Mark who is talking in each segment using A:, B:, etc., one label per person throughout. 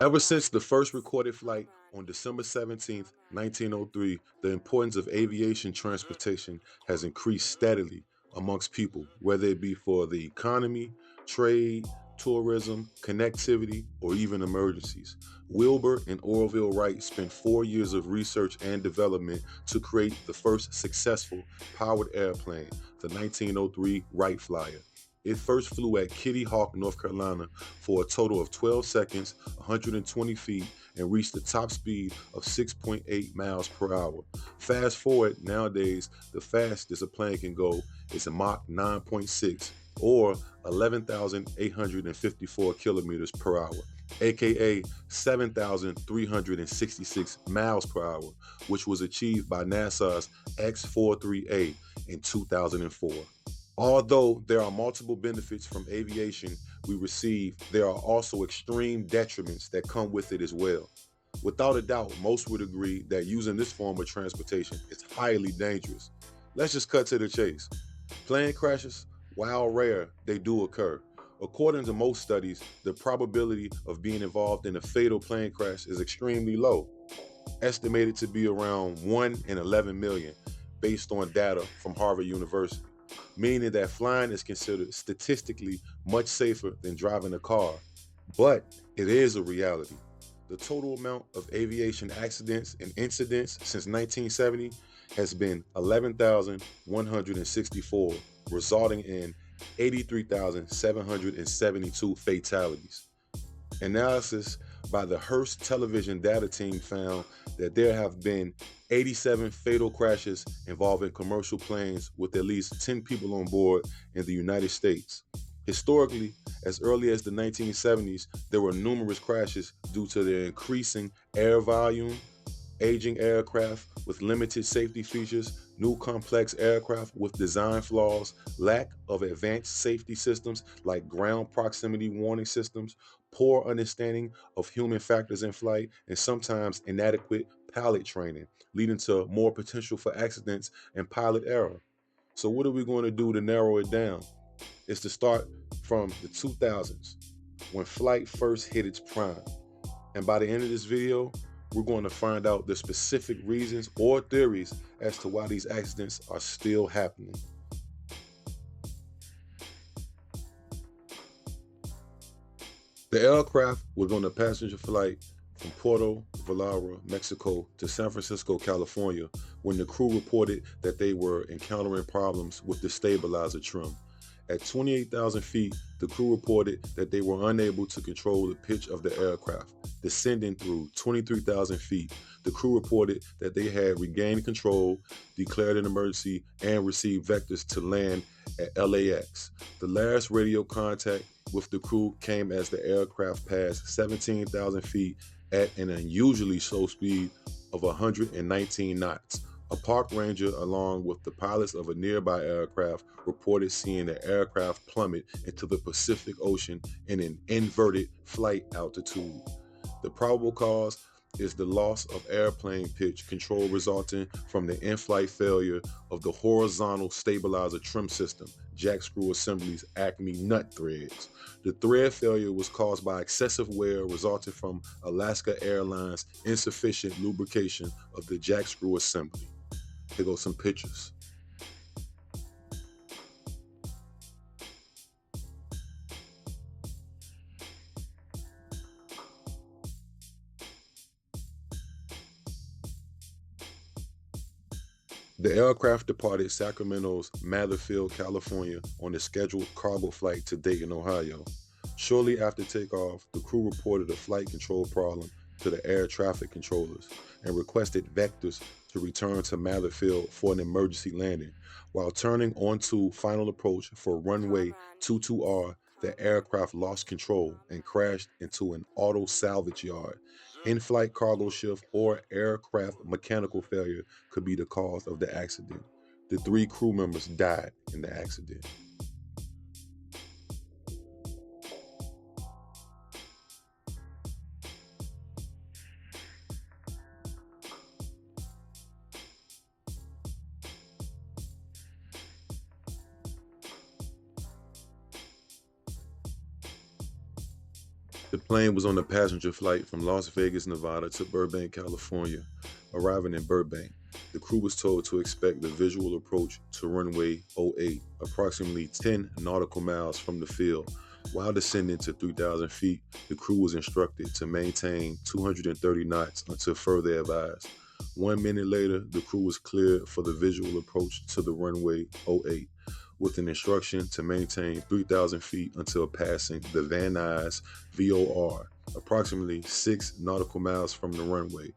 A: Ever since the first recorded flight on December 17th, 1903, the importance of aviation transportation has increased steadily amongst people, whether it be for the economy, trade, tourism, connectivity, or even emergencies. Wilbur and Orville Wright spent 4 years of research and development to create the first successful powered airplane, the 1903 Wright Flyer. It first flew at Kitty Hawk, North Carolina for a total of 12 seconds, 120 feet, and reached the top speed of 6.8 miles per hour. Fast forward, nowadays, the fastest a plane can go is a Mach 9.6 or 11,854 kilometers per hour, aka 7,366 miles per hour, which was achieved by NASA's X-43A in 2004. Although there are multiple benefits from aviation we receive, there are also extreme detriments that come with it as well. Without a doubt, most would agree that using this form of transportation is highly dangerous. Let's just cut to the chase. Plane crashes, while rare, they do occur. According to most studies, the probability of being involved in a fatal plane crash is extremely low, estimated to be around 1 in 11 million, based on data from Harvard University, meaning that flying is considered statistically much safer than driving a car. But it is a reality. The total amount of aviation accidents and incidents since 1970 has been 11,164, resulting in 83,772 fatalities. Analysis by the Hearst television data team found that there have been 87 fatal crashes involving commercial planes with at least 10 people on board in the United States. Historically, as early as the 1970s, there were numerous crashes due to the increasing air volume, aging aircraft with limited safety features, new complex aircraft with design flaws, lack of advanced safety systems like ground proximity warning systems, poor understanding of human factors in flight, and sometimes inadequate pilot training, leading to more potential for accidents and pilot error. So what are we going to do to narrow it down? It's to start from the 2000s, when flight first hit its prime. And by the end of this video, we're going to find out the specific reasons or theories as to why these accidents are still happening. The aircraft was on a passenger flight from Puerto Vallarta, Mexico to San Francisco, California, when the crew reported that they were encountering problems with the stabilizer trim. At 28,000 feet, the crew reported that they were unable to control the pitch of the aircraft. Descending through 23,000 feet, the crew reported that they had regained control, declared an emergency, and received vectors to land at LAX. The last radio contact with the crew came as the aircraft passed 17,000 feet at an unusually slow speed of 119 knots. A park ranger, along with the pilots of a nearby aircraft, reported seeing the aircraft plummet into the Pacific Ocean in an inverted flight altitude. The probable cause is the loss of airplane pitch control resulting from the in-flight failure of the horizontal stabilizer trim system, jack screw assemblies, Acme nut threads. The thread failure was caused by excessive wear resulting from Alaska Airlines' insufficient lubrication of the jack screw assembly. Here go some pictures. The aircraft departed Sacramento's Matherfield, California on a scheduled cargo flight to Dayton, Ohio. Shortly after takeoff, the crew reported a flight control problem to the air traffic controllers and requested vectors to return to Matherfield for an emergency landing. While turning onto final approach for runway 22R, the aircraft lost control and crashed into an auto salvage yard. In-flight cargo shift or aircraft mechanical failure could be the cause of the accident. The 3 crew members died in the accident. The plane was on a passenger flight from Las Vegas, Nevada to Burbank, California. Arriving in Burbank, the crew was told to expect the visual approach to runway 08, approximately 10 nautical miles from the field. While descending to 3,000 feet, the crew was instructed to maintain 230 knots until further advised. 1 minute later, the crew was cleared for the visual approach to the runway 08, with an instruction to maintain 3,000 feet until passing the Van Nuys VOR, approximately 6 nautical miles from the runway.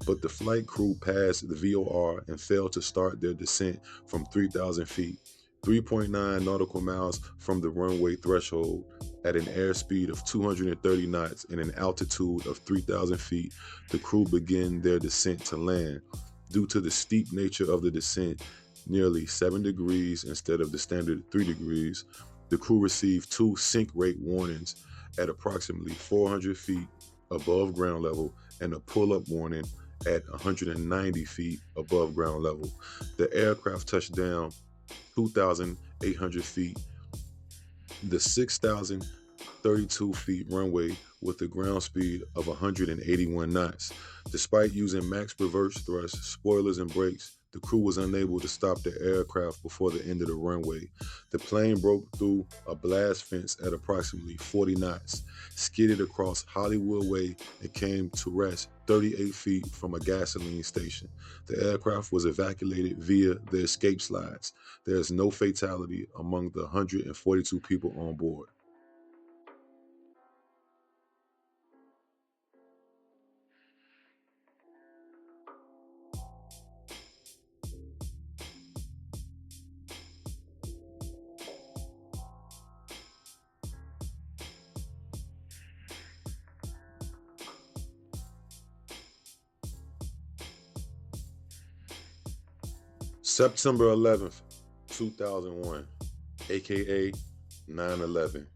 A: But the flight crew passed the VOR and failed to start their descent from 3,000 feet, 3.9 nautical miles from the runway threshold. At an airspeed of 230 knots and an altitude of 3,000 feet, the crew began their descent to land. Due to the steep nature of the descent, nearly 7 degrees instead of the standard 3 degrees, the crew received 2 sink rate warnings at approximately 400 feet above ground level and a pull-up warning at 190 feet above ground level. The aircraft touched down 2,800 feet, the 6,032 feet runway with a ground speed of 181 knots. Despite using max reverse thrust, spoilers, and brakes, the crew was unable to stop the aircraft before the end of the runway. The plane broke through a blast fence at approximately 40 knots, skidded across Hollywood Way, and came to rest 38 feet from a gasoline station. The aircraft was evacuated via the escape slides. There is no fatality among the 142 people on board. September 11th, 2001, aka 9/11.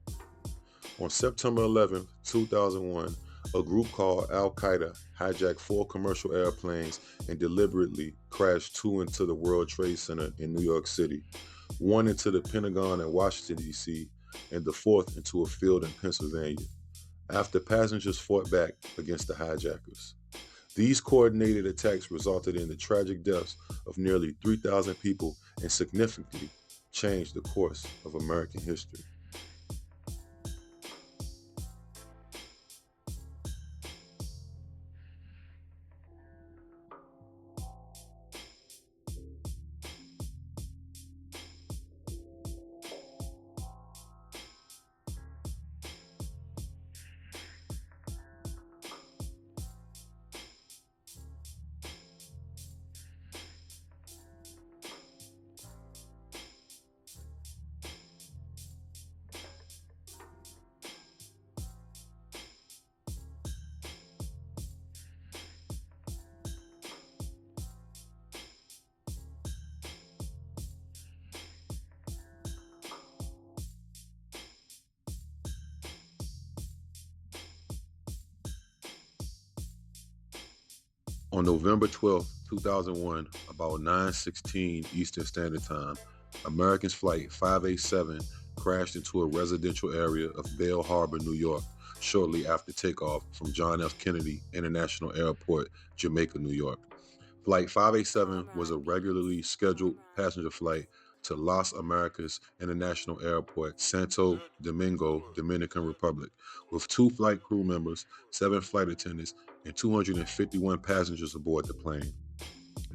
A: On September 11th, 2001, a group called Al-Qaeda hijacked 4 commercial airplanes and deliberately crashed 2 into the World Trade Center in New York City, 1 into the Pentagon in Washington, D.C., and the 4th into a field in Pennsylvania, after passengers fought back against the hijackers. These coordinated attacks resulted in the tragic deaths of nearly 3,000 people and significantly changed the course of American history. On November 12, 2001, about 9:16 Eastern Standard Time, American's Flight 587 crashed into a residential area of Belle Harbor, New York, shortly after takeoff from John F. Kennedy International Airport, Jamaica, New York. Flight 587 was a regularly scheduled passenger flight to Las Americas International Airport, Santo Domingo, Dominican Republic, with 2 flight crew members, 7 flight attendants, and 251 passengers aboard the plane.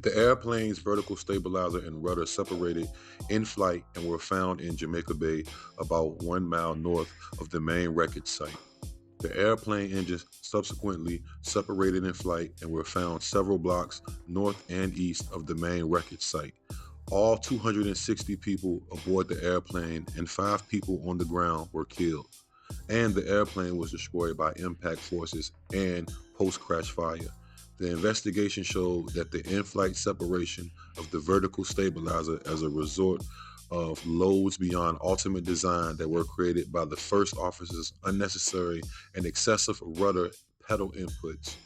A: The airplane's vertical stabilizer and rudder separated in flight and were found in Jamaica Bay, about 1 mile north of the main wreckage site. The airplane engines subsequently separated in flight and were found several blocks north and east of the main wreckage site. All 260 people aboard the airplane and 5 people on the ground were killed, and the airplane was destroyed by impact forces and post-crash fire. The investigation showed that the in-flight separation of the vertical stabilizer as a result of loads beyond ultimate design that were created by the first officer's unnecessary and excessive rudder pedal inputs.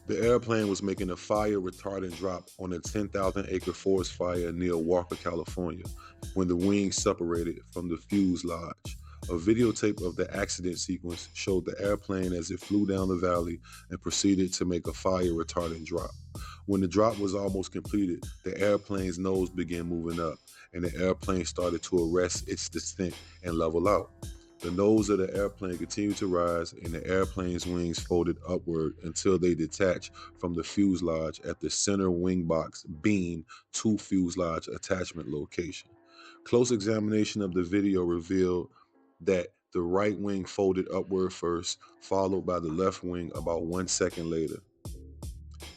A: The airplane was making a fire retardant drop on a 10,000-acre forest fire near Walker, California, when the wings separated from the fuselage. A videotape of the accident sequence showed the airplane as it flew down the valley and proceeded to make a fire retardant drop. When the drop was almost completed, the airplane's nose began moving up, and the airplane started to arrest its descent and level out. The nose of the airplane continued to rise, and the airplane's wings folded upward until they detached from the fuselage at the center wing box beam to fuselage attachment location. Close examination of the video revealed that the right wing folded upward first, followed by the left wing about 1 second later.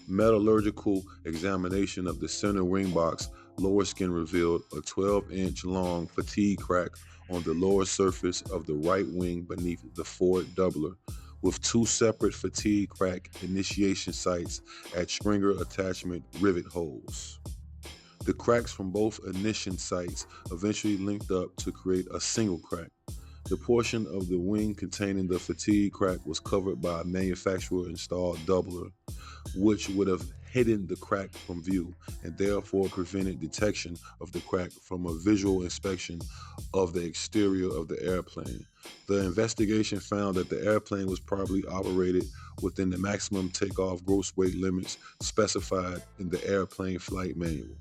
A: Metallurgical examination of the center wing box lower skin revealed a 12-inch long fatigue crack on the lower surface of the right wing beneath the forward doubler, with 2 separate fatigue crack initiation sites at stringer attachment rivet holes. The cracks from both ignition sites eventually linked up to create a single crack. The portion of the wing containing the fatigue crack was covered by a manufacturer-installed doubler, which would have hidden the crack from view and therefore prevented detection of the crack from a visual inspection of the exterior of the airplane. The investigation found that the airplane was probably operated within the maximum takeoff gross weight limits specified in the airplane flight manual.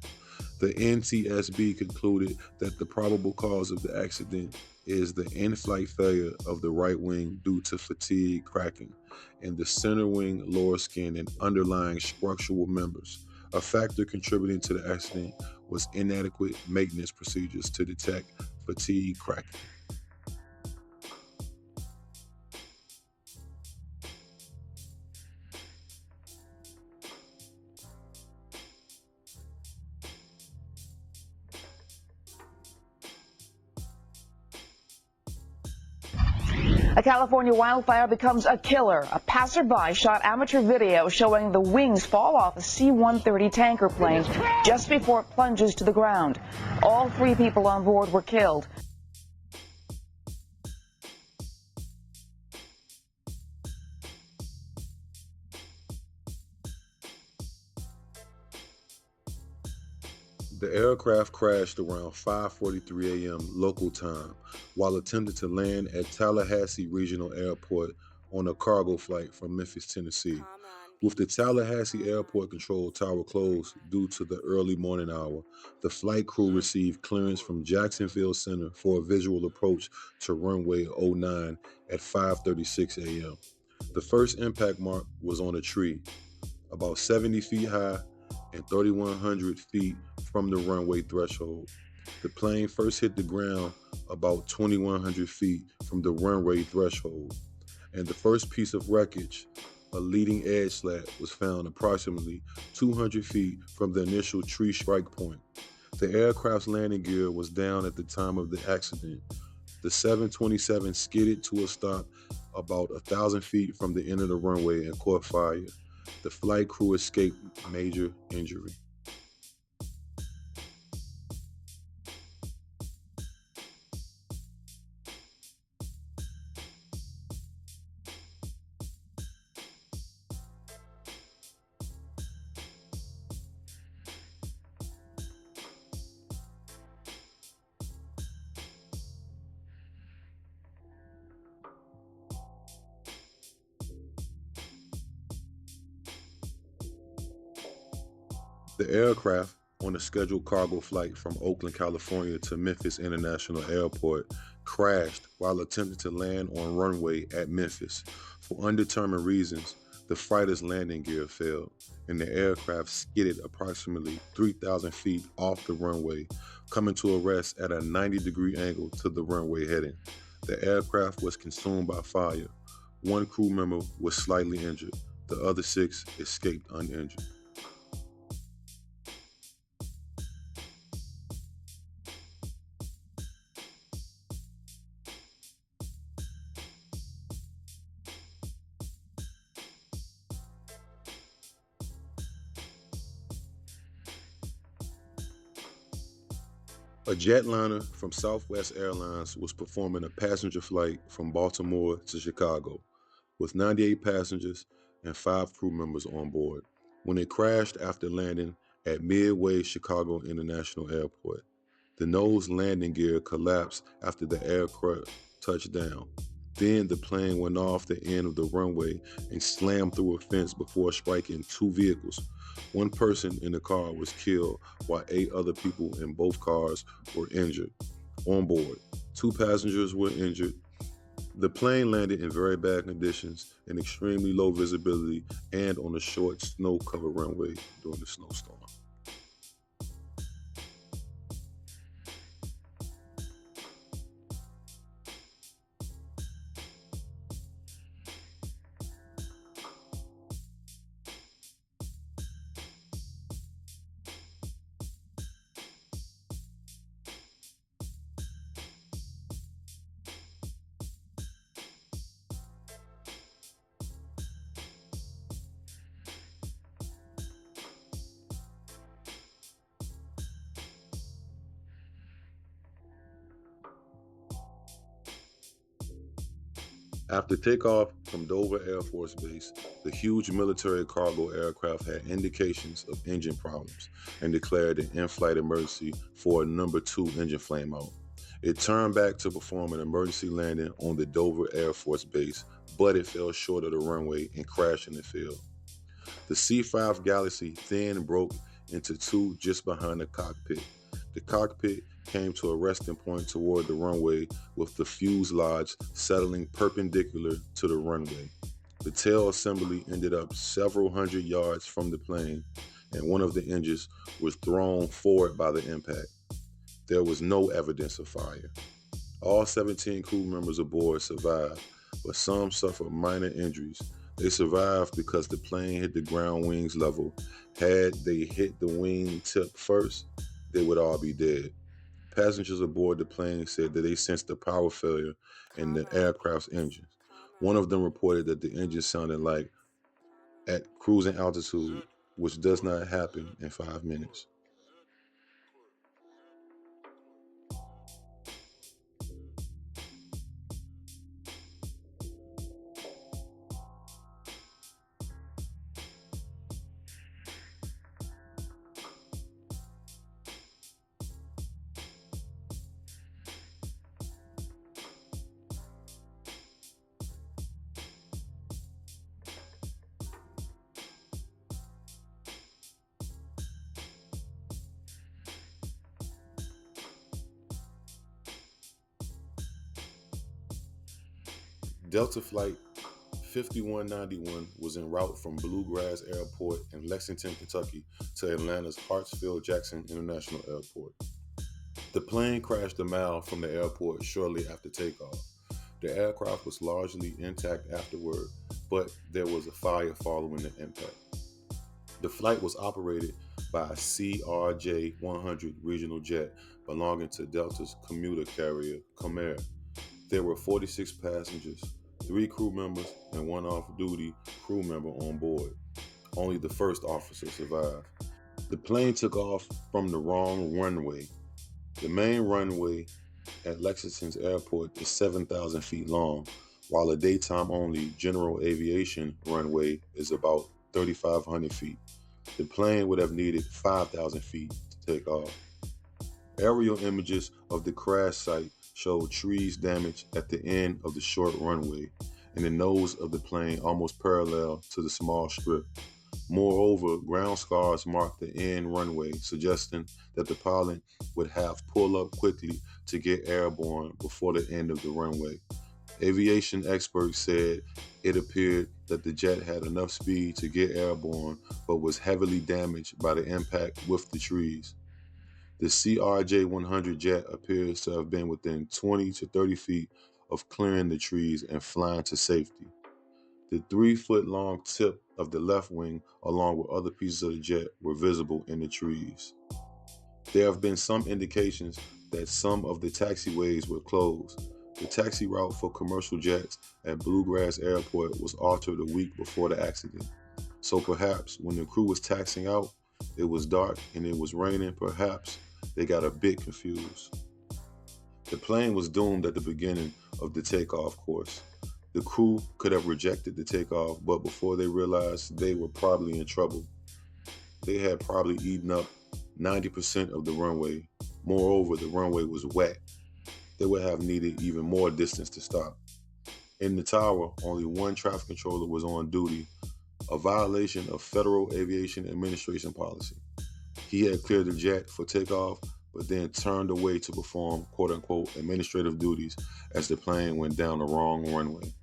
A: The NTSB concluded that the probable cause of the accident is the in-flight failure of the right wing due to fatigue cracking in the center wing, lower skin, and underlying structural members. A factor contributing to the accident was inadequate maintenance procedures to detect fatigue cracking.
B: A California wildfire becomes a killer. A passerby shot amateur video showing the wings fall off a C-130 tanker plane just before it plunges to the ground. All 3 people on board were killed.
A: The aircraft crashed around 5:43 a.m. local time while attempting to land at Tallahassee Regional Airport on a cargo flight from Memphis, Tennessee. With the Tallahassee Airport control tower closed due to the early morning hour, the flight crew received clearance from Jacksonville Center for a visual approach to runway 09 at 5:36 a.m. The first impact mark was on a tree, about 70 feet high and 3,100 feet from the runway threshold. The plane first hit the ground about 2,100 feet from the runway threshold, and the first piece of wreckage, a leading edge slat, was found approximately 200 feet from the initial tree strike point. The aircraft's landing gear was down at the time of the accident. The 727 skidded to a stop about 1,000 feet from the end of the runway and caught fire. The flight crew escaped major injury. The aircraft, on a scheduled cargo flight from Oakland, California to Memphis International Airport, crashed while attempting to land on runway at Memphis. For undetermined reasons, the freighter's landing gear failed, and the aircraft skidded approximately 3,000 feet off the runway, coming to a rest at a 90-degree angle to the runway heading. The aircraft was consumed by fire. 1 crew member was slightly injured. The other 6 escaped uninjured. A jetliner from Southwest Airlines was performing a passenger flight from Baltimore to Chicago. With 98 passengers and 5 crew members on board when it crashed after landing at Midway Chicago International Airport. The nose landing gear collapsed after the aircraft touched down. Then the plane went off the end of the runway and slammed through a fence before striking 2 vehicles. 1 person in the car was killed while 8 other people in both cars were injured. On board, 2 passengers were injured. The plane landed in very bad conditions and extremely low visibility and on a short snow-covered runway during the snowstorm. After takeoff from Dover Air Force Base, the huge military cargo aircraft had indications of engine problems and declared an in-flight emergency for a number 2 engine flameout. It turned back to perform an emergency landing on the Dover Air Force Base, but it fell short of the runway and crashed in the field. The C-5 Galaxy then broke into 2 just behind the cockpit. The cockpit came to a resting point toward the runway with the fuselage settling perpendicular to the runway. The tail assembly ended up several hundred yards from the plane, and one of the engines was thrown forward by the impact. There was no evidence of fire. All 17 crew members aboard survived, but some suffered minor injuries. They survived because the plane hit the ground wings level. Had they hit the wing tip first, they would all be dead. Passengers aboard the plane said that they sensed a power failure in the aircraft's engines. One of them reported that the engine sounded like at cruising altitude, which does not happen in 5 minutes. Delta Flight 5191 was en route from Bluegrass Airport in Lexington, Kentucky to Atlanta's Hartsfield-Jackson International Airport. The plane crashed a mile from the airport shortly after takeoff. The aircraft was largely intact afterward, but there was a fire following the impact. The flight was operated by a CRJ-100 regional jet belonging to Delta's commuter carrier, Comair. There were 46 passengers, 3 crew members, and 1 off-duty crew member on board. Only the first officer survived. The plane took off from the wrong runway. The main runway at Lexington's airport is 7,000 feet long, while a daytime-only general aviation runway is about 3,500 feet. The plane would have needed 5,000 feet to take off. Aerial images of the crash site showed trees damaged at the end of the short runway and the nose of the plane almost parallel to the small strip. Moreover, ground scars marked the end runway, suggesting that the pilot would have pulled up quickly to get airborne before the end of the runway. Aviation experts said it appeared that the jet had enough speed to get airborne, but was heavily damaged by the impact with the trees. The CRJ-100 jet appears to have been within 20 to 30 feet of clearing the trees and flying to safety. The 3-foot-long tip of the left wing, along with other pieces of the jet, were visible in the trees. There have been some indications that some of the taxiways were closed. The taxi route for commercial jets at Bluegrass Airport was altered a week before the accident. So perhaps when the crew was taxiing out, it was dark and it was raining. Perhaps they got a bit confused. The plane was doomed at the beginning of the takeoff course. The crew could have rejected the takeoff, but before they realized they were probably in trouble. They had probably eaten up 90% of the runway. Moreover, the runway was wet. They would have needed even more distance to stop. In the tower, only one traffic controller was on duty, a violation of Federal Aviation Administration policy. He had cleared the jet for takeoff, but then turned away to perform quote-unquote administrative duties as the plane went down the wrong runway.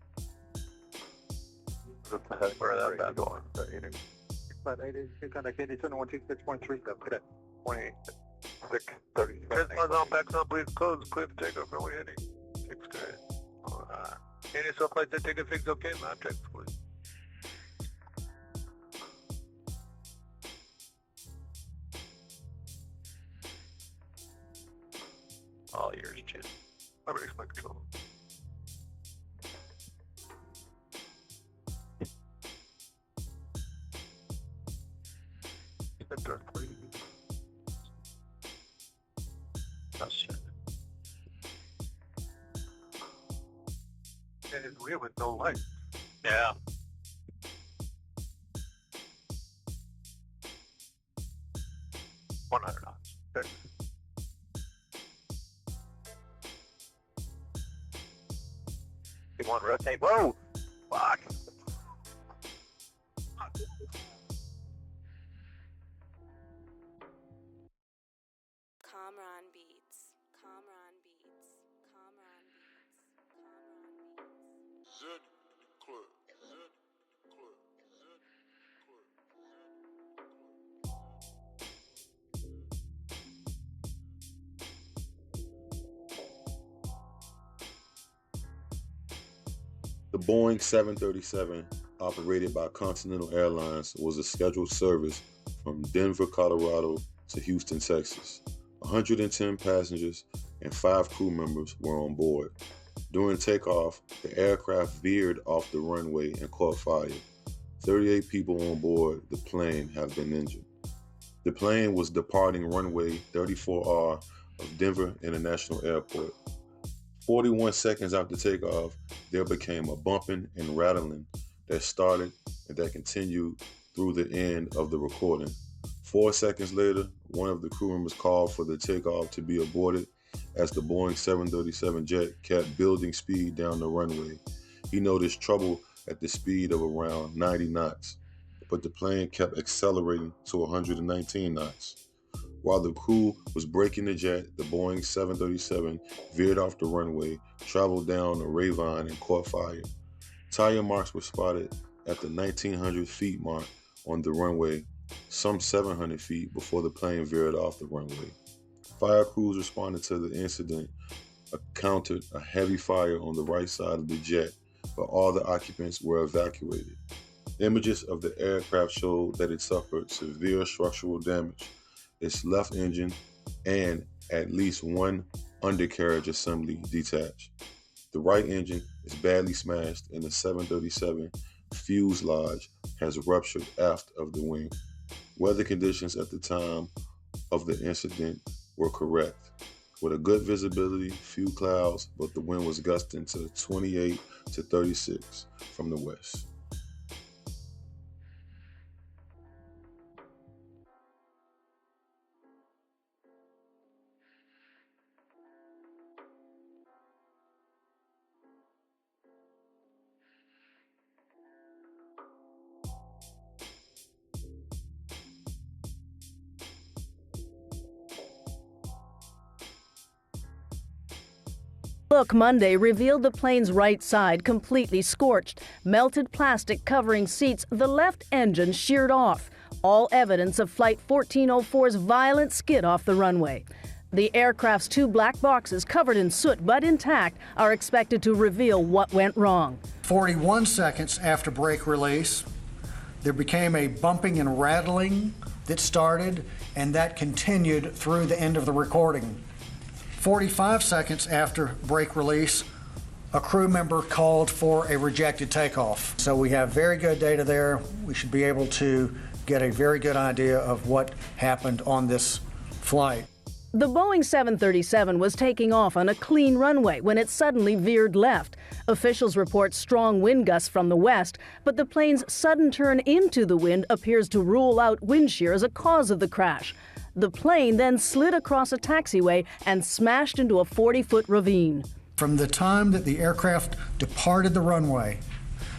C: Where that bad going? Contact 87-126.3, 28. On back on, please close, clear the takeoff, and we're heading 6 good. Any supply that take a fix, okay, ma'am, check, please. All yours, Chin. I would expect control. And it's weird with no light. Yeah. $100. Okay. You want to rotate? Whoa! Fuck!
D: Comran beats. Comran beats. Comran beats. Comran beats.
A: Zed in the club. Zed in the club. Zed in the club. The Boeing 737, operated by Continental Airlines, was a scheduled service from Denver, Colorado to Houston, Texas. 110 passengers and 5 crew members were on board. During takeoff, the aircraft veered off the runway and caught fire. 38 people on board the plane have been injured. The plane was departing runway 34R of Denver International Airport. 41 seconds after takeoff, there became a bumping and rattling that started and that continued through the end of the recording. 4 seconds later, one of the crew members called for the takeoff to be aborted as the Boeing 737 jet kept building speed down the runway. He noticed trouble at the speed of around 90 knots, but the plane kept accelerating to 119 knots. While the crew was braking the jet, the Boeing 737 veered off the runway, traveled down a ravine, and caught fire. Tire marks were spotted at the 1,900 feet mark on the runway, some 700 feet before the plane veered off the runway. Fire crews responded to the incident, encountered a heavy fire on the right side of the jet, but all the occupants were evacuated. Images of the aircraft showed that it suffered severe structural damage. Its left engine and at least one undercarriage assembly detached. The right engine is badly smashed and the 737 fuselage has ruptured aft of the wing. Weather conditions at the time of the incident were correct, with a good visibility, few clouds, but the wind was gusting to 28 to 36 from the west.
E: Look Monday revealed the plane's right side completely scorched, melted plastic covering seats, the left engine sheared off. All evidence of Flight 1404's violent skid off the runway. The aircraft's 2 black boxes covered in soot but intact are expected to reveal what went wrong.
F: 41 seconds after brake release, there became a bumping and rattling that started, and that continued through the end of the recording. 45 seconds after brake release, a crew member called for a rejected takeoff. So we have very good data there. We should be able to get a very good idea of what happened on this flight.
E: The Boeing 737 was taking off on a clean runway when it suddenly veered left. Officials report strong wind gusts from the west, but the plane's sudden turn into the wind appears to rule out wind shear as a cause of the crash. The plane then slid across a taxiway and smashed into a 40-foot ravine.
F: From the time that the aircraft departed the runway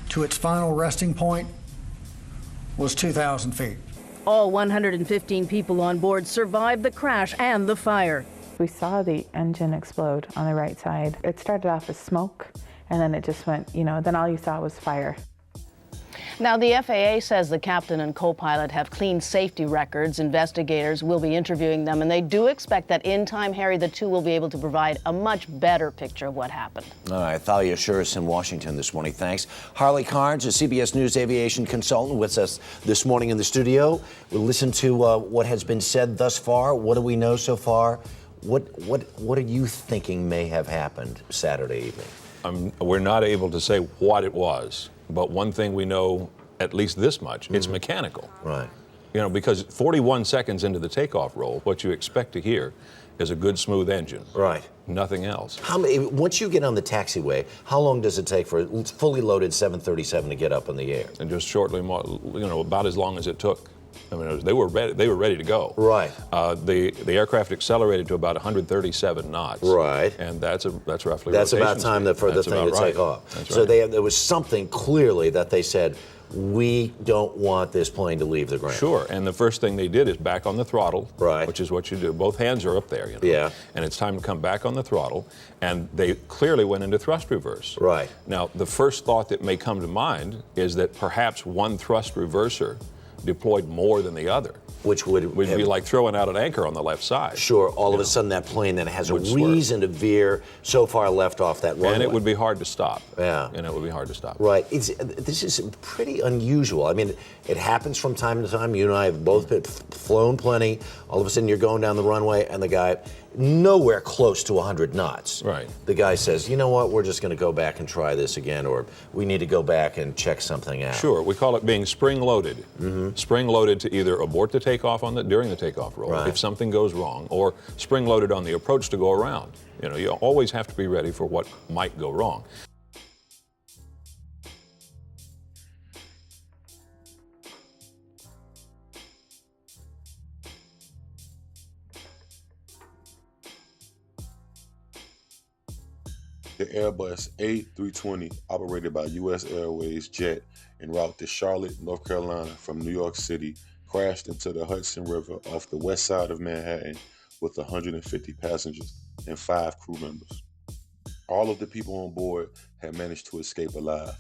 F: to its final resting point was 2,000 feet.
E: All 115 people on board survived the crash and the fire.
G: We saw the engine explode on the right side. It started off as smoke, and then it just went, then all you saw was fire.
H: Now, the FAA says the captain and co-pilot have clean safety records. Investigators will be interviewing them, and they do expect that in time, Harry, the two will be able to provide a much better picture of what happened.
I: All right, Thalia Shuris in Washington this morning. Thanks. Harley Carnes, a CBS News aviation consultant, with us this morning in the studio. We'll listen to what has been said thus far. What do we know so far? What are you thinking may have happened Saturday evening?
J: We're not able to say what it was. But one thing we know, at least this much, it's mechanical.
I: Right.
J: Because 41 seconds into the takeoff roll, what you expect to hear is a good, smooth engine.
I: Right.
J: Nothing else.
I: Once you get on the taxiway, how long does it take for a fully loaded 737 to get up in the air?
J: And just shortly more, about as long as it took. They were ready to go.
I: Right.
J: The aircraft accelerated to about 137 knots.
I: Right.
J: And that's roughly.
I: That's about time for the thing to take off.
J: That's
I: so
J: right.
I: there was something clearly that they said, we don't want this plane to leave the ground.
J: Sure. And the first thing they did is back on the throttle.
I: Right.
J: Which is what you do. Both hands are up there.
I: Yeah.
J: And it's time to come back on the throttle. And they clearly went into thrust reverse.
I: Right.
J: Now, the first thought that may come to mind is that perhaps one thrust reverser deployed more than the other.
I: Which would
J: be like throwing out an anchor on the left side.
I: Sure, all of a sudden that plane then has a reason to veer so far left off that runway.
J: And it would be hard to stop.
I: Yeah.
J: And it would be hard to stop.
I: Right. This is pretty unusual. I mean, it happens from time to time. You and I have both flown plenty. All of a sudden you're going down the runway and the guy, nowhere close to 100 knots.
J: Right.
I: The guy says, you know what, we're just going to go back and try this again, or we need to go back and check something out.
J: Sure. We call it being spring-loaded.
I: Mm-hmm.
J: Spring-loaded to either abort the takeoff during the takeoff roll,
I: right,
J: if something goes wrong, or spring-loaded on the approach to go around. You always have to be ready for what might go wrong.
A: The Airbus A320, operated by U.S. Airways jet en route to Charlotte, North Carolina from New York City, crashed into the Hudson River off the west side of Manhattan with 150 passengers and 5 crew members. All of the people on board had managed to escape alive.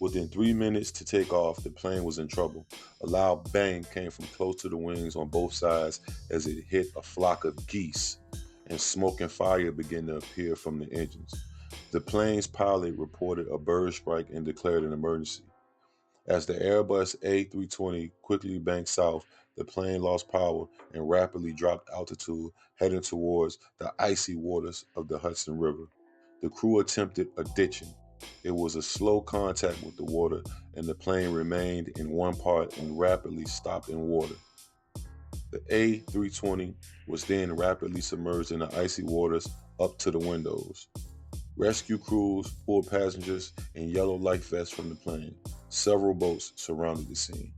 A: Within 3 minutes to take off, the plane was in trouble. A loud bang came from close to the wings on both sides as it hit a flock of geese, and smoke and fire began to appear from the engines. The plane's pilot reported a bird strike and declared an emergency. As the Airbus A320 quickly banked south, the plane lost power and rapidly dropped altitude, heading towards the icy waters of the Hudson River. The crew attempted a ditching. It was a slow contact with the water, and the plane remained in one part and rapidly stopped in water. The A320 was then rapidly submerged in the icy waters up to the windows. Rescue crews pulled passengers in yellow life vests from the plane. Several boats surrounded the scene.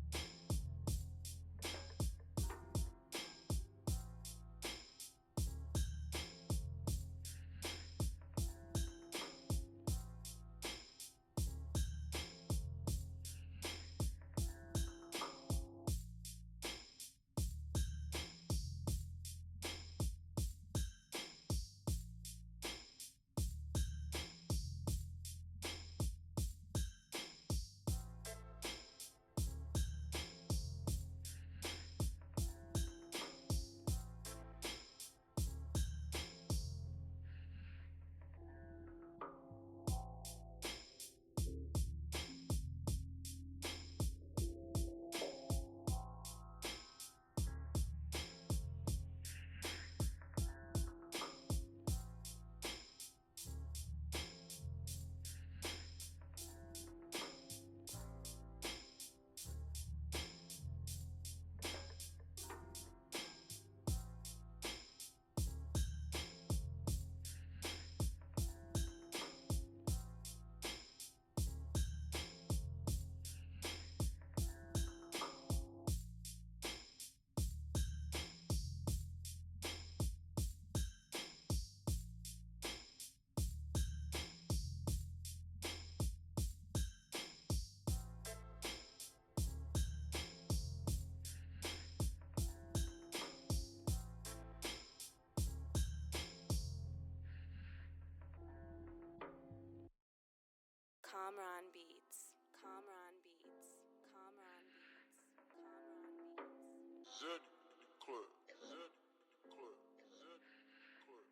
D: Beats. Comron Beats. Comron Beats. Comron Beats.
A: Zen in the club. Zen in the club. Zen in the club.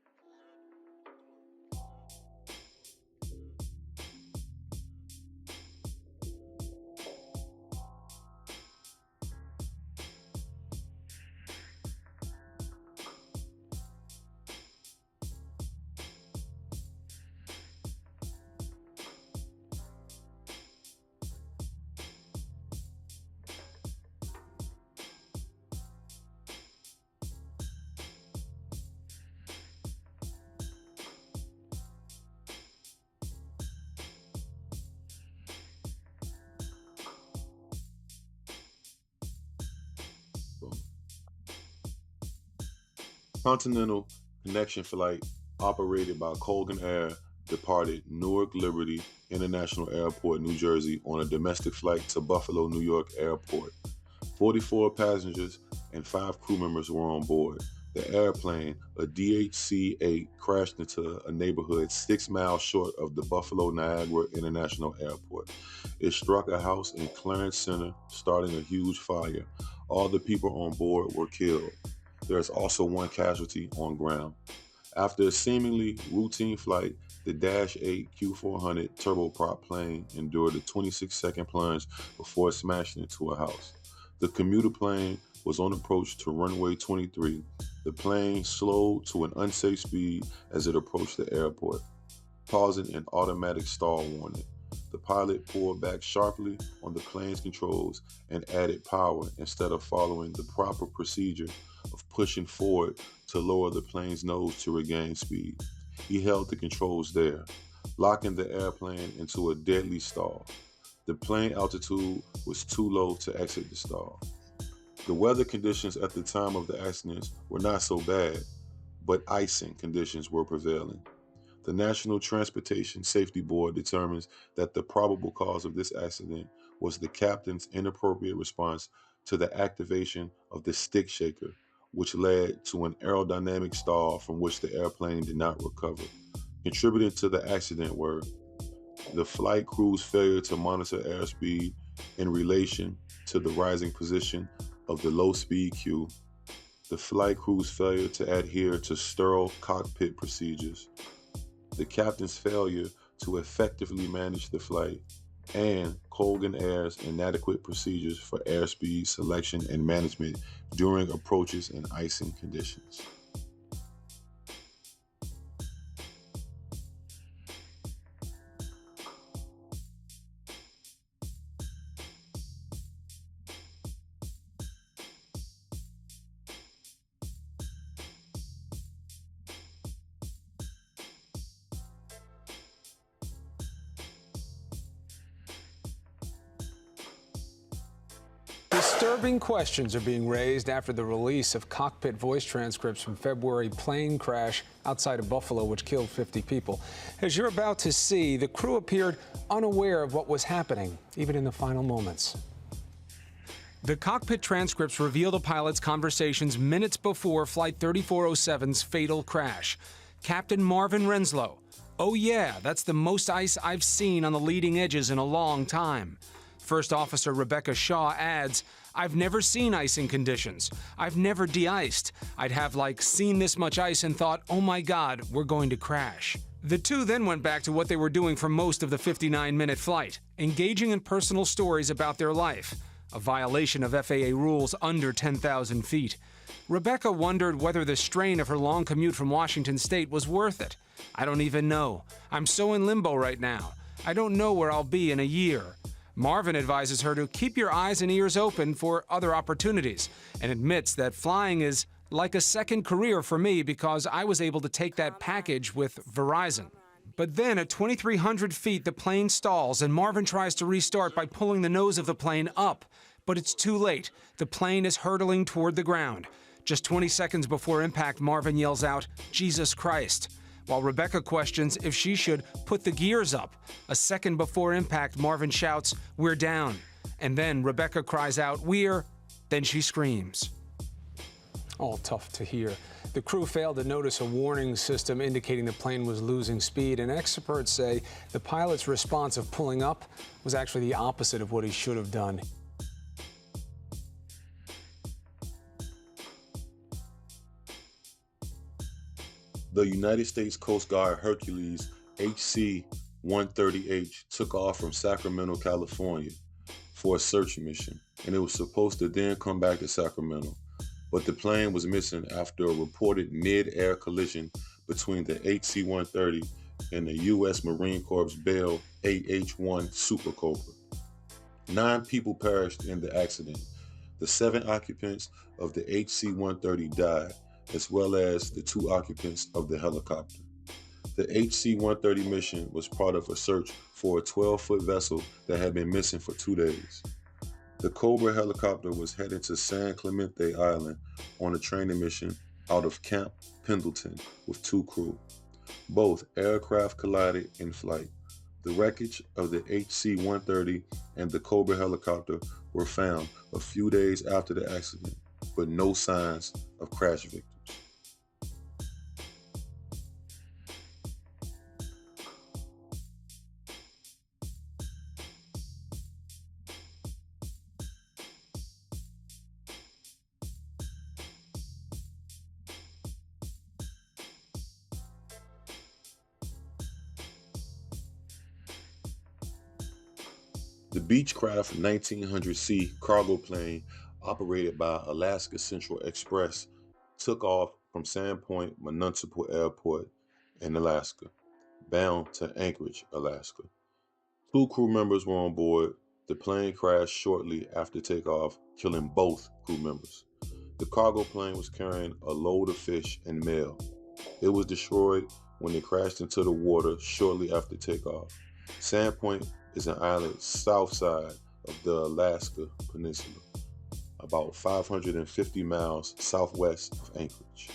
A: Continental connection flight operated by Colgan Air departed Newark Liberty International Airport, New Jersey on a domestic flight to Buffalo, New York Airport. 44 passengers and 5 crew members were on board. The airplane, a DHC-8, crashed into a neighborhood 6 miles short of the Buffalo Niagara International Airport. It struck a house in Clarence Center, starting a huge fire. All the people on board were killed. There is also 1 casualty on ground. After a seemingly routine flight, the Dash 8 Q400 turboprop plane endured a 26-second plunge before smashing into a house. The commuter plane was on approach to runway 23. The plane slowed to an unsafe speed as it approached the airport, causing an automatic stall warning. The pilot pulled back sharply on the plane's controls and added power instead of following the proper procedure of pushing forward to lower the plane's nose to regain speed. He held the controls there, locking the airplane into a deadly stall. The plane altitude was too low to exit the stall. The weather conditions at the time of the accidents were not so bad, but icing conditions were prevailing. The National Transportation Safety Board determines that the probable cause of this accident was the captain's inappropriate response to the activation of the stick shaker, which led to an aerodynamic stall from which the airplane did not recover. Contributing to the accident were the flight crew's failure to monitor airspeed in relation to the rising position of the low-speed queue, the flight crew's failure to adhere to sterile cockpit procedures, the captain's failure to effectively manage the flight, and Colgan Air's inadequate procedures for airspeed selection and management during approaches in icing conditions.
K: Disturbing questions are being raised after the release of cockpit voice transcripts from February plane crash outside of Buffalo, which killed 50 people. As you're about to see, the crew appeared unaware of what was happening, even in the final moments. The cockpit transcripts reveal the pilot's conversations minutes before Flight 3407's fatal crash. Captain Marvin Renslow, "Oh yeah, that's the most ice I've seen on the leading edges in a long time." First Officer Rebecca Shaw adds, "I've never seen icing conditions. I've never de-iced. I'd have seen this much ice and thought, oh my God, we're going to crash." The two then went back to what they were doing for most of the 59-minute flight, engaging in personal stories about their life, a violation of FAA rules under 10,000 feet. Rebecca wondered whether the strain of her long commute from Washington State was worth it. "I don't even know. I'm so in limbo right now. I don't know where I'll be in a year." Marvin advises her to keep your eyes and ears open for other opportunities and admits that flying is like a second career for me because I was able to take that package with Verizon. But then at 2,300 feet, the plane stalls and Marvin tries to restart by pulling the nose of the plane up. But it's too late. The plane is hurtling toward the ground. Just 20 seconds before impact, Marvin yells out, "Jesus Christ," while Rebecca questions if she should put the gears up. A second before impact, Marvin shouts, "We're down." And then Rebecca cries out, "We're..." Then she screams. All tough to hear. The crew failed to notice a warning system indicating the plane was losing speed, and experts say the pilot's response of pulling up was actually the opposite of what he should have done.
A: The United States Coast Guard Hercules HC-130H took off from Sacramento, California for a search mission, and it was supposed to then come back to Sacramento. But the plane was missing after a reported mid-air collision between the HC-130 and the U.S. Marine Corps Bell AH-1 Super Cobra. 9 people perished in the accident. The 7 occupants of the HC-130 died, as well as the 2 occupants of the helicopter. The HC-130 mission was part of a search for a 12-foot vessel that had been missing for 2 days. The Cobra helicopter was headed to San Clemente Island on a training mission out of Camp Pendleton with 2 crew. Both aircraft collided in flight. The wreckage of the HC-130 and the Cobra helicopter were found a few days after the accident, but no signs of crash victims. The Beechcraft 1900C cargo plane operated by Alaska Central Express took off from Sandpoint Municipal Airport in Alaska, bound to Anchorage, Alaska. 2 crew members were on board. The plane crashed shortly after takeoff, killing both crew members. The cargo plane was carrying a load of fish and mail. It was destroyed when it crashed into the water shortly after takeoff. Sandpoint is an island south side of the Alaska Peninsula, about 550 miles southwest of Anchorage.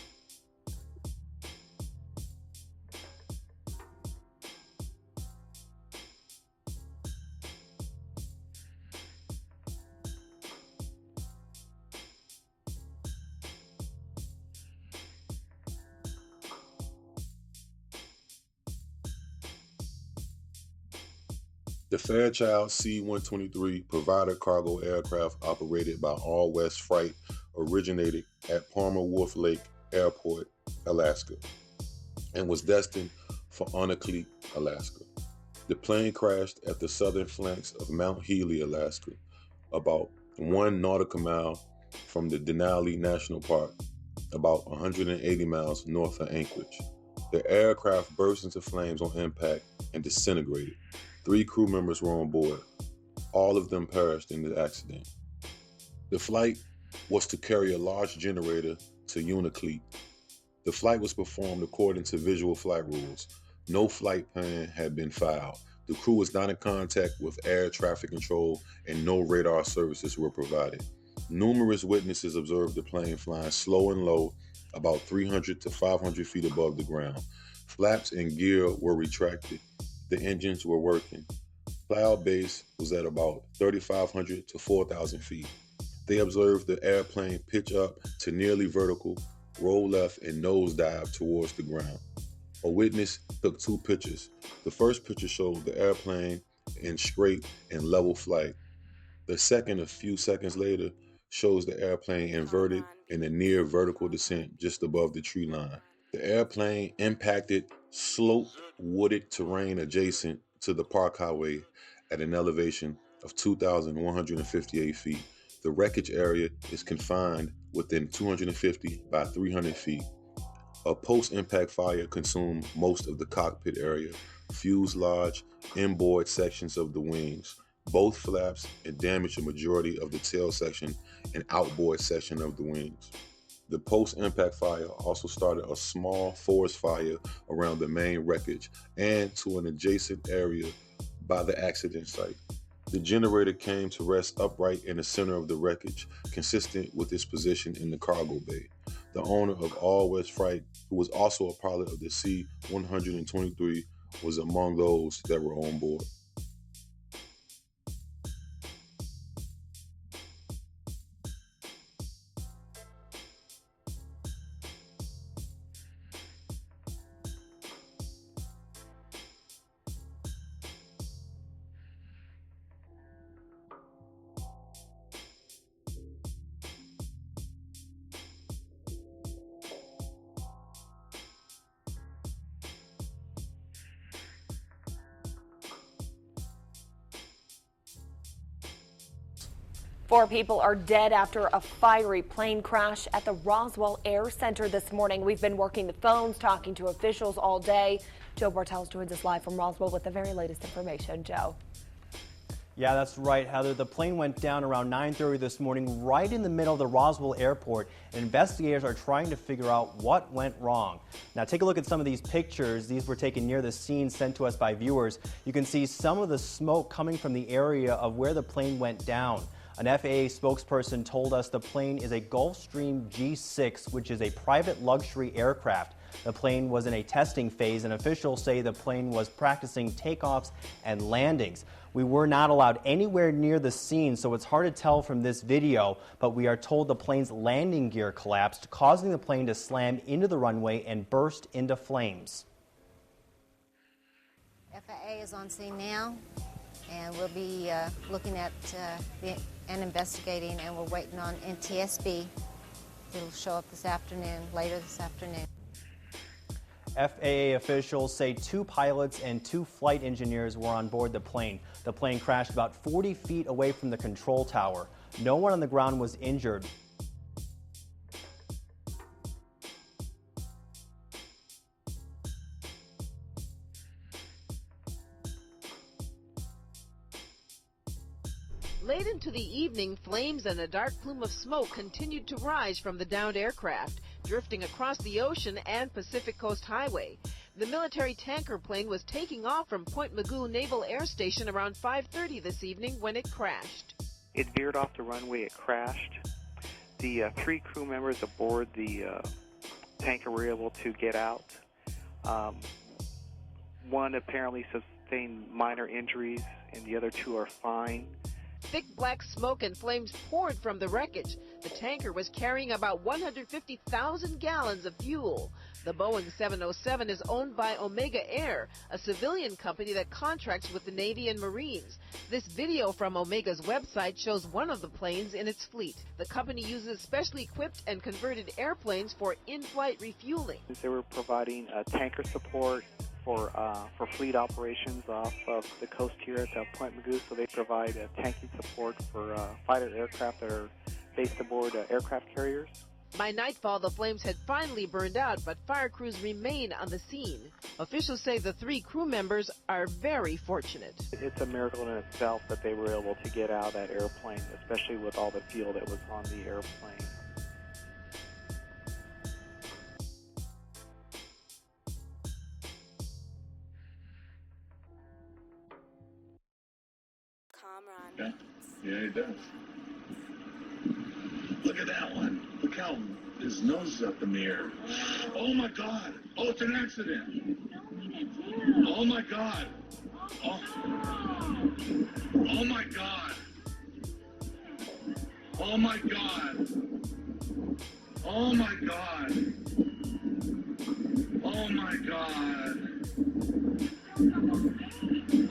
A: The Fairchild C-123 provider cargo aircraft operated by All West Freight originated at Palmer Wharf Lake Airport, Alaska, and was destined for Unalakleet, Alaska. The plane crashed at the southern flanks of Mount Healy, Alaska, about 1 nautical mile from the Denali National Park, about 180 miles north of Anchorage. The aircraft burst into flames on impact and disintegrated. 3 crew members were on board. All of them perished in the accident. The flight was to carry a large generator to Unalakleet. The flight was performed according to visual flight rules. No flight plan had been filed. The crew was not in contact with air traffic control, and no radar services were provided. Numerous witnesses observed the plane flying slow and low, about 300 to 500 feet above the ground. Flaps and gear were retracted. The engines were working. Cloud base was at about 3,500 to 4,000 feet. They observed the airplane pitch up to nearly vertical, roll left, and nosedive towards the ground. A witness took 2 pictures. The first picture showed the airplane in straight and level flight. The second, a few seconds later, shows the airplane inverted in a near vertical descent just above the tree line. The airplane impacted sloped wooded terrain adjacent to the Park Highway at an elevation of 2,158 feet. The wreckage area is confined within 250 by 300 feet. A post-impact fire consumed most of the cockpit area, fuselage, inboard sections of the wings, both flaps, and damaged a majority of the tail section and outboard section of the wings. The post-impact fire also started a small forest fire around the main wreckage and to an adjacent area by the accident site. The generator came to rest upright in the center of the wreckage, consistent with its position in the cargo bay. The owner of All West Freight, who was also a pilot of the C-123, was among those that were on board.
L: 4 people are dead after a fiery plane crash at the Roswell Air Center this morning. We've been working the phones, talking to officials all day. Joe Bartels joins us live from Roswell with the very latest information. Joe.
M: Yeah, that's right, Heather. The plane went down around 9:30 this morning, right in the middle of the Roswell airport. And investigators are trying to figure out what went wrong. Now, take a look at some of these pictures. These were taken near the scene, sent to us by viewers. You can see some of the smoke coming from the area of where the plane went down. An FAA spokesperson told us the plane is a Gulfstream G6, which is a private luxury aircraft. The plane was in a testing phase, and officials say the plane was practicing takeoffs and landings. We were not allowed anywhere near the scene, so it's hard to tell from this video, but we are told the plane's landing gear collapsed, causing the plane to slam into the runway and burst into flames.
N: FAA is on scene now, and we'll be looking at and investigating, and we're waiting on NTSB. It'll show up this afternoon, later this afternoon.
M: FAA officials say 2 pilots and 2 flight engineers were on board the plane. The plane crashed about 40 feet away from the control tower. No one on the ground was injured.
O: Late into the evening, flames and a dark plume of smoke continued to rise from the downed aircraft, drifting across the ocean and Pacific Coast Highway. The military tanker plane was taking off from Point Mugu Naval Air Station around 5:30 this evening when it crashed.
P: It veered off the runway, it crashed. The 3 crew members aboard the tanker were able to get out. One apparently sustained minor injuries, and the other 2 are fine.
O: Thick black smoke and flames poured from the wreckage. The tanker was carrying about 150,000 gallons of fuel. The Boeing 707 is owned by Omega Air, a civilian company that contracts with the Navy and Marines. This video from Omega's website shows one of the planes in its fleet. The company uses specially equipped and converted airplanes for in-flight refueling.
P: They were providing tanker support for fleet operations off of the coast here at Point Mugu, so they provide tanking support for fighter aircraft that are based aboard aircraft carriers.
O: By nightfall, the flames had finally burned out, but fire crews remain on the scene. Officials say the 3 crew members are very fortunate.
P: It's a miracle in itself that they were able to get out of that airplane, especially with all the fuel that was on the airplane.
Q: Yeah, he does. Look at that one. Look how his nose is up in the air. Oh my God. Oh, it's an accident. Oh my God. Oh, oh my God. Oh my God. Oh my God. Oh my God.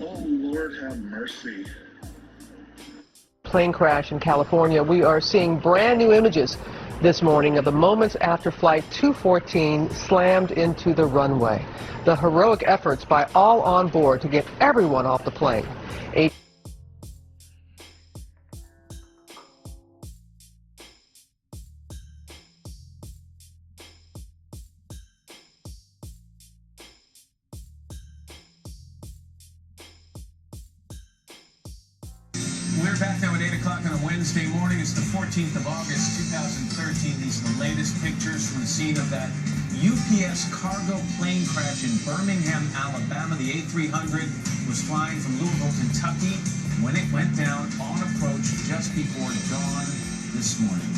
Q: Oh Lord, have mercy.
R: Plane crash in California. We are seeing brand new images this morning of the moments after Flight 214 slammed into the runway. The heroic efforts by all on board to get everyone off the plane.
S: We're back now at 8 o'clock on a Wednesday morning. It's the 14th of August, 2013. These are the latest pictures from the scene of that UPS cargo plane crash in Birmingham, Alabama. The A300 was flying from Louisville, Kentucky, when it went down on approach just before dawn this morning.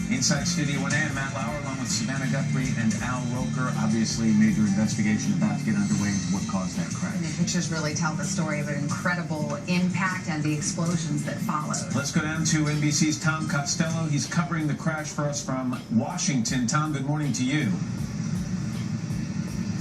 S: Inside Studio 1A, Matt Lauer, along with Savannah Guthrie and Al Roker. Obviously, major investigation about to get underway into what caused that crash.
T: And the pictures really tell the story of an incredible impact and the explosions that followed.
S: Let's go down to NBC's Tom Costello. He's covering the crash for us from Washington. Tom, good morning to you.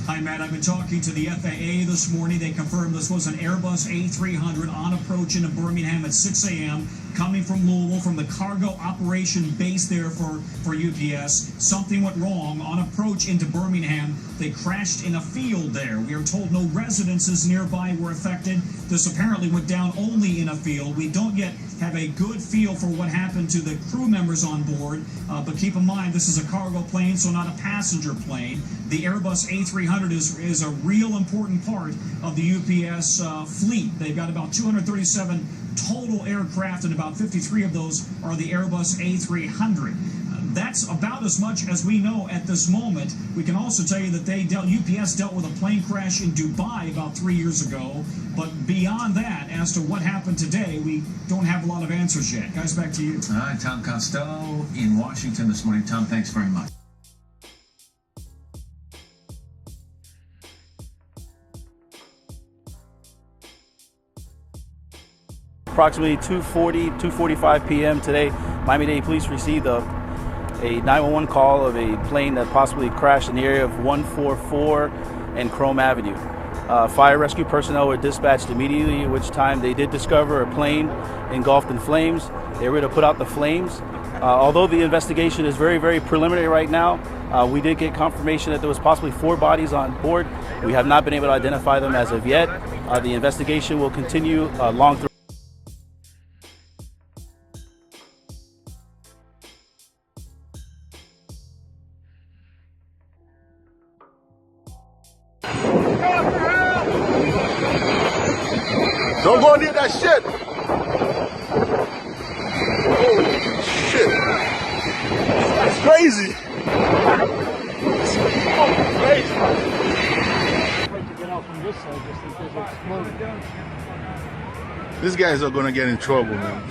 U: Hi, Matt. I've been talking to the FAA this morning. They confirmed this was an Airbus A300 on approach into Birmingham at 6 a.m.
S: coming from Louisville, from the cargo operation base there for UPS. Something went wrong on approach into Birmingham. They crashed in a field there. We are told no residences nearby were affected. This apparently went down only in a field. We don't yet have a good feel for what happened to the crew members on board, but keep in mind this is a cargo plane, so not a passenger plane. The Airbus A300 is a real important part of the UPS fleet. They've got about 237 total aircraft, and about 53 of those are the Airbus A300. That's about as much as we know at this moment. We can also tell you that UPS dealt with a plane crash in Dubai about 3 years ago. But beyond that, as to what happened today, we don't have a lot of answers yet. Guys, back to you. All right, Tom Costello in Washington this morning. Tom, thanks very much.
B: Approximately 2:45 p.m. today, Miami-Dade Police received a 911 call of a plane that possibly crashed in the area of 144 and Chrome Avenue. Fire rescue personnel were dispatched immediately, at which time they did discover a plane engulfed in flames. They were able to put out the flames. Although the investigation is very, very preliminary right now, we did get confirmation that there was possibly 4 bodies on board. We have not been able to identify them as of yet. The investigation will continue long through.
Q: Don't go near that shit. Holy shit. That's crazy. It's crazy. These guys are gonna get in trouble, man.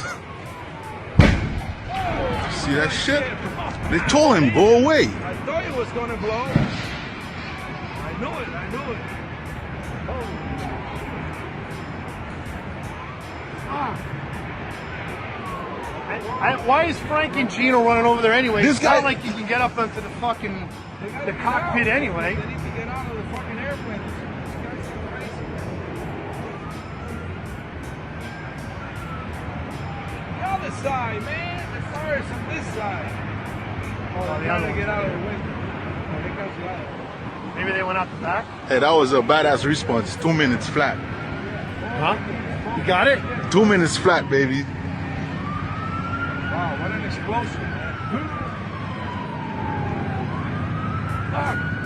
Q: See that shit? They told him, go away.
C: I thought it was gonna blow. I knew it.
V: Why is Frank and Gino running over there anyway?
Q: This
V: It's
Q: guy-
V: not like you can get up into the fucking the cockpit anyway.
C: They need to get out of the fucking airplane. The other side, man. The fire's on this side.
V: Oh,
C: They're
V: the
C: trying
V: other
C: to get
V: one.
C: out of the window. Oh, they got the other.
V: Maybe they went out the back.
Q: Hey, that was a badass response. 2 minutes flat.
V: Huh? You got it?
Q: 2 minutes flat, baby.
C: Wow, what an explosion.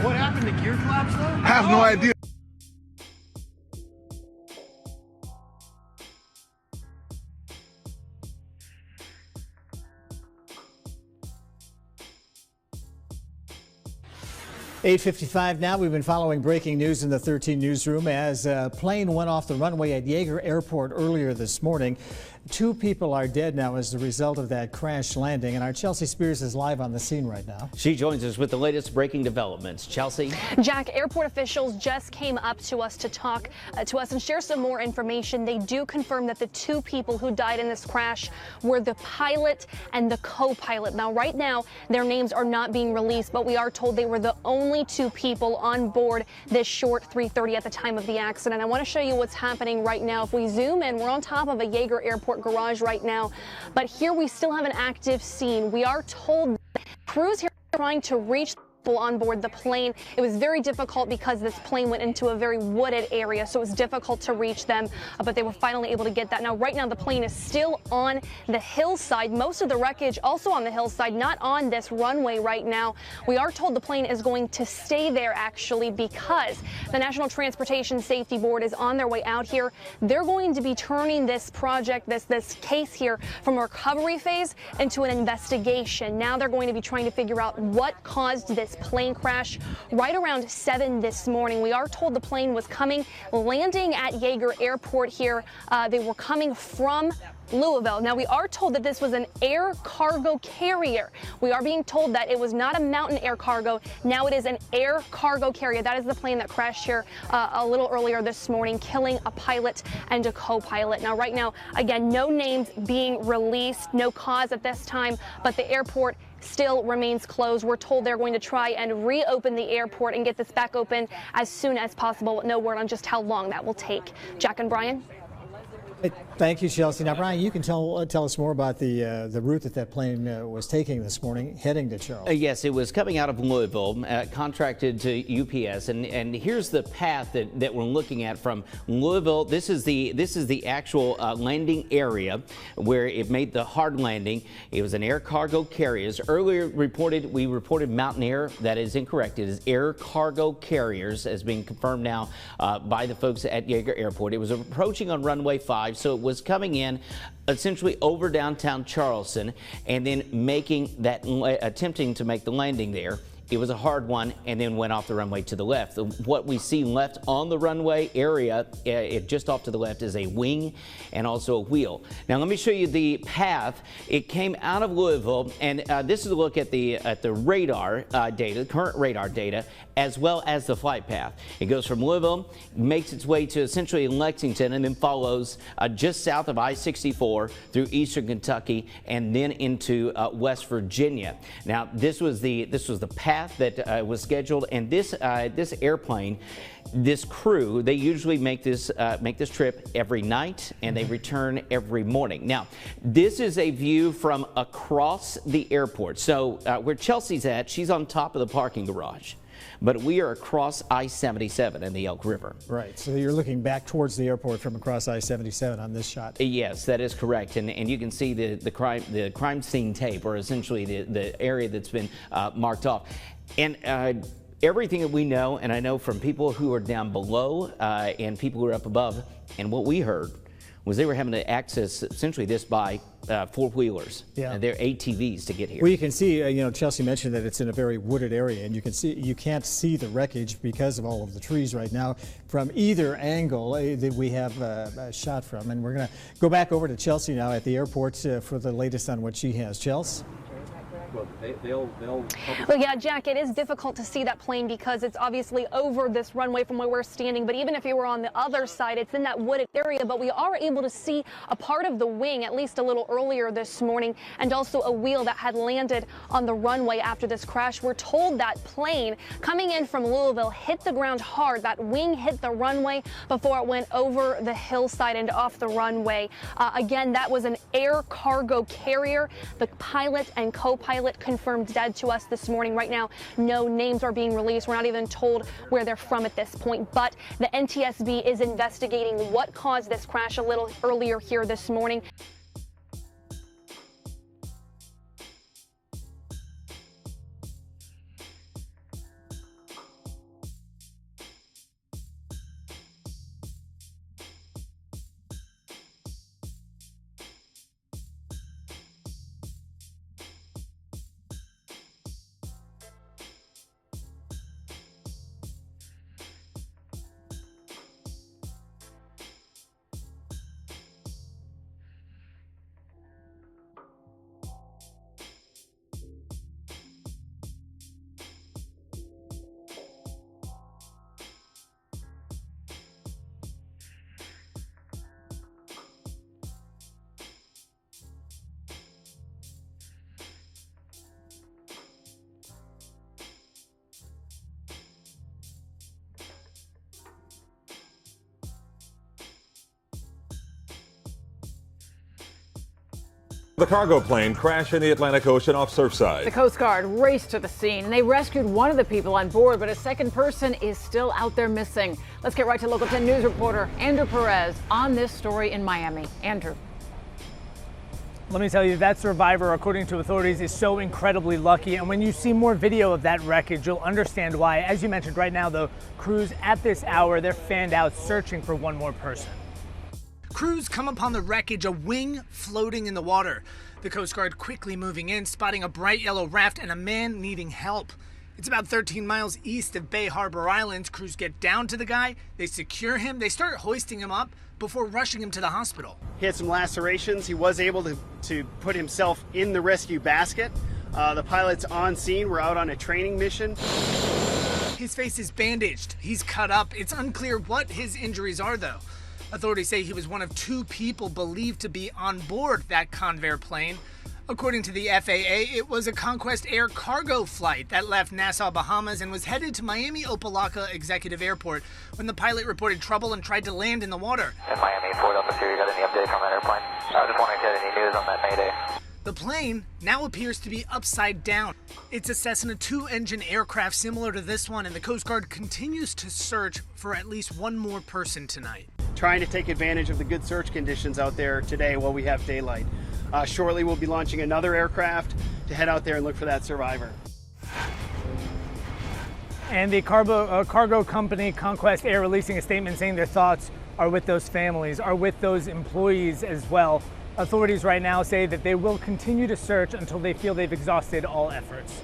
V: What happened? The gear collapsed though?
Q: I have no idea.
W: .55 now. We've been following breaking news in the 13 newsroom as a plane went off the runway at Yeager Airport earlier this morning. 2 people are dead now as a result of that crash landing, and our Chelsea Spears is live on the scene right now.
X: She joins us with the latest breaking developments. Chelsea?
Y: Jack, airport officials just came up to us to talk to us and share some more information. They do confirm that the 2 people who died in this crash were the pilot and the co-pilot. Now, right now, their names are not being released, but we are told they were the only 2 people on board this short 330 at the time of the accident. I want to show you what's happening right now. If we zoom in, we're on top of a Yeager Airport garage right now, but here we still have an active scene. We are told that crews here are trying to reach people on board the plane. It was very difficult because this plane went into a very wooded area, so it was difficult to reach them, but they were finally able to get that. Now, right now, the plane is still on the hillside. Most of the wreckage also on the hillside, not on this runway right now. We are told the plane is going to stay there, actually, because the National Transportation Safety Board is on their way out here. They're going to be turning this project, this case here, from a recovery phase into an investigation. Now they're going to be trying to figure out what caused this plane crash right around 7 this morning. We are told the plane was landing at Yeager Airport here. They were coming from Louisville. Now, we are told that this was an air cargo carrier. We are being told that it was not a mountain air cargo. Now it is an air cargo carrier. That is the plane that crashed here a little earlier this morning, killing a pilot and a co-pilot. Now, right now, again, no names being released, no cause at this time, but the airport still remains closed. We're told they're going to try and reopen the airport and get this back open as soon as possible. No word on just how long that will take. Jack and Brian?
W: Thank you, Chelsea. Now, Brian, you can tell us more about the route that plane was taking this morning, heading to Charleston.
X: Yes, it was coming out of Louisville, contracted to UPS, and here's the path that we're looking at from Louisville. This is the actual landing area where it made the hard landing. It was an air cargo carriers. Earlier we reported Mountain Air. That is incorrect. It is air cargo carriers, as being confirmed now by the folks at Yeager Airport. It was approaching on runway 5, so it was coming in essentially over downtown Charleston and then attempting to make the landing there. It was a hard one and then went off the runway to the left. What we see left on the runway area, just off to the left, is a wing and also a wheel. Now let me show you the path. It came out of Louisville, and this is a look at the radar data, current radar data, as well as the flight path. It goes from Louisville, makes its way to essentially Lexington, and then follows just south of I-64 through eastern Kentucky and then into West Virginia. Now this was the path that was scheduled, and this airplane, this crew, they usually make this trip every night and they return every morning. Now this is a view from across the airport. So where Chelsea's at, she's on top of the parking garage, but we are across I-77 and the Elk River.
W: Right, so you're looking back towards the airport from across I-77 on this shot.
X: Yes, that is correct, and you can see the crime scene tape, or essentially the area that's been marked off. And everything that we know, and I know from people who are down below and people who are up above, and what we heard was they were having to access essentially this by four-wheelers. Yeah. And they're ATVs to get here.
W: Well, you can see, Chelsea mentioned that it's in a very wooded area, and you can't see the wreckage because of all of the trees right now from either angle that we have a shot from. And we're going to go back over to Chelsea now at the airport for the latest on what she has. Chelsea?
Y: Well, yeah, Jack, it is difficult to see that plane because it's obviously over this runway from where we're standing. But even if you were on the other side, it's in that wooded area. But we are able to see a part of the wing, at least a little earlier this morning, and also a wheel that had landed on the runway after this crash. We're told that plane coming in from Louisville hit the ground hard. That wing hit the runway before it went over the hillside and off the runway. Again, that was an air cargo carrier. The pilot and co-pilot confirmed dead to us this morning. Right now, no names are being released. We're not even told where they're from at this point, but the NTSB is investigating what caused this crash a little earlier here this morning.
E: The cargo plane crashed in the Atlantic Ocean off Surfside.
F: The Coast Guard raced to the scene, and they rescued one of the people on board, but a second person is still out there missing. Let's get right to Local 10 News reporter Andrew Perez on this story in Miami. Andrew.
G: Let me tell you, that survivor, according to authorities, is so incredibly lucky. And when you see more video of that wreckage, you'll understand why. As you mentioned, right now, though, crews at this hour, they're fanned out searching for one more person.
H: Crews come upon the wreckage, a wing floating in the water. The Coast Guard quickly moving in, spotting a bright yellow raft and a man needing help. It's about 13 miles east of Bay Harbor Islands. Crews get down to the guy, they secure him, they start hoisting him up before rushing him to the hospital.
I: He had some lacerations. He was able to put himself in the rescue basket. The pilots on scene were out on a training mission.
H: His face is bandaged. He's cut up. It's unclear what his injuries are, though. Authorities say he was one of two people believed to be on board that Convair plane. According to the FAA, it was a Conquest Air cargo flight that left Nassau, Bahamas and was headed to Miami Opa-locka Executive Airport when the pilot reported trouble and tried to land in the water.
A: In Miami, Fort Alpha, you got any update from that airplane? I was just wondering if you had any news on that Mayday.
H: The plane now appears to be upside down. It's a Cessna 2-engine aircraft similar to this one, and the Coast Guard continues to search for at least one more person tonight.
I: Trying to take advantage of the good search conditions out there today while we have daylight. Shortly we'll be launching another aircraft to head out there and look for that survivor.
G: And the cargo company Conquest Air releasing a statement saying their thoughts are with those families, are with those employees as well. Authorities right now say that they will continue to search until they feel they've exhausted all efforts.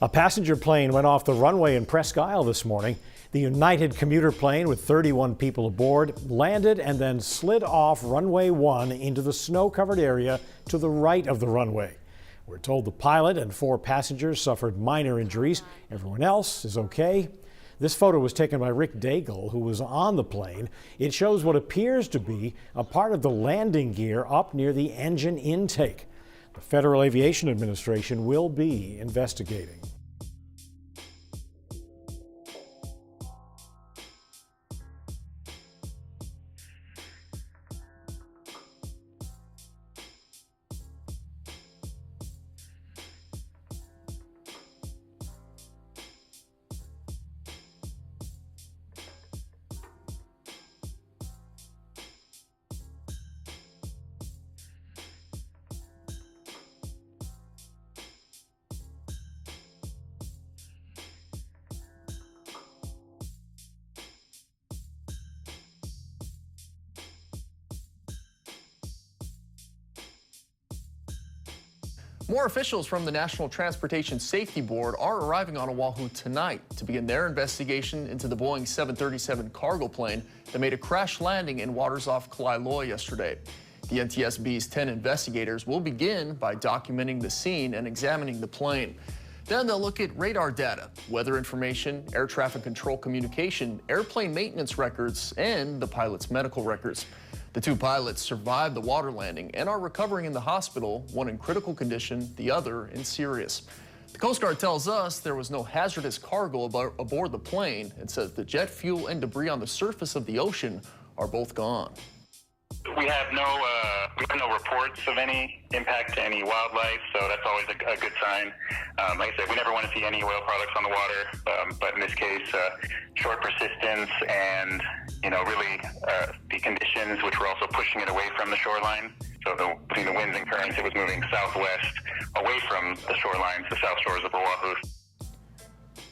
D: A passenger plane went off the runway in Presque Isle this morning. The United commuter plane with 31 people aboard landed and then slid off runway 1 into the snow-covered area to the right of the runway. We're told the pilot and 4 passengers suffered minor injuries. Everyone else is okay. This photo was taken by Rick Daigle, who was on the plane. It shows what appears to be a part of the landing gear up near the engine intake. The Federal Aviation Administration will be investigating.
J: More officials from the National Transportation Safety Board are arriving on Oahu tonight to begin their investigation into the Boeing 737 cargo plane that made a crash landing in waters off Kailua yesterday. The NTSB's 10 investigators will begin by documenting the scene and examining the plane. Then they'll look at radar data, weather information, air traffic control communication, airplane maintenance records, and the pilot's medical records. The 2 pilots survived the water landing and are recovering in the hospital, one in critical condition, the other in serious. The Coast Guard tells us there was no hazardous cargo aboard the plane and says the jet fuel and debris on the surface of the ocean are both gone.
K: We have no reports of any impact to any wildlife, so that's always a good sign. Like I said, we never want to see any oil products on the water, but in this case, short persistence and really the conditions, which were also pushing it away from the shoreline. So between the winds and currents, it was moving southwest away from the shorelines, the south shores of Oahu.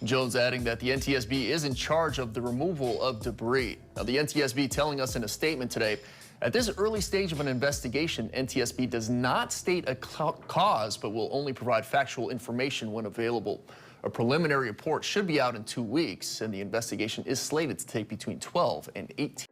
J: Jones adding that the NTSB is in charge of the removal of debris. Now, the NTSB telling us in a statement today, at this early stage of an investigation, NTSB does not state a cause, but will only provide factual information when available. A preliminary report should be out in 2 weeks, and the investigation is slated to take between 12 and 18